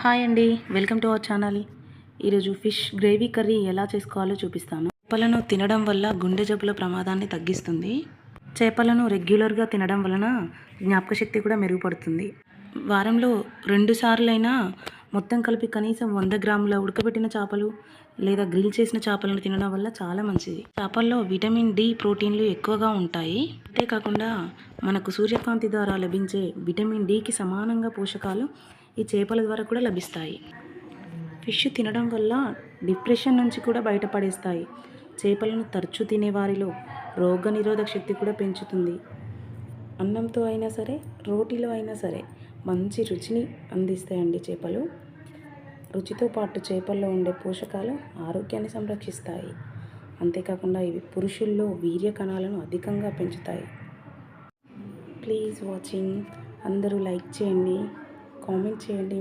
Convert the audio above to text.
Hi అండి, welcome to our channel. ఈరోజు fish gravy curry ఎలా చేసుకోవాలో చూపిస్తాను. చేపలను తినడం వల్ల గుండె జబ్బుల ప్రమాదాన్ని తగ్గిస్తుంది. చేపలను రెగ్యులర్గా తినడం వలన జ్ఞాపకశక్తి కూడా మెరుగుపడుతుంది. వారంలో 2 సార్లైనా మొత్తం కలిపి కనీసం 100 గ్రాముల ఉడకబెట్టిన చేపలు లేదా గ్రిల్ చేసిన చేపలను తినడం వల్ల చాలా మంచిది. చేపల్లో విటమిన్ డి, ప్రోటీన్లు ఎక్కువగా ఉంటాయి. అంతేకాకుండా మనకు సూర్యకాంతి ద్వారా లభించే విటమిన్ డికి సమానంగా పోషకాలు ఈ చేపల ద్వారా కూడా లభిస్తాయి. ఫిష్ తినడం వల్ల డిప్రెషన్ నుంచి కూడా బయటపడేస్తాయి. చేపలను తరచూ తినేవారిలో రోగనిరోధక శక్తి కూడా పెంచుతుంది. అన్నంతో అయినా సరే, రోటీలో అయినా సరే మంచి రుచిని అందిస్తాయండి చేపలు. రుచితో పాటు చేపల్లో ఉండే పోషకాలు ఆరోగ్యాన్ని సంరక్షిస్తాయి. అంతేకాకుండా ఇవి పురుషుల్లో వీర్య కణాలను అధికంగా పెంచుతాయి. Please watching. అందరూ లైక్ చేయండి, కామెంట్ చేయండి.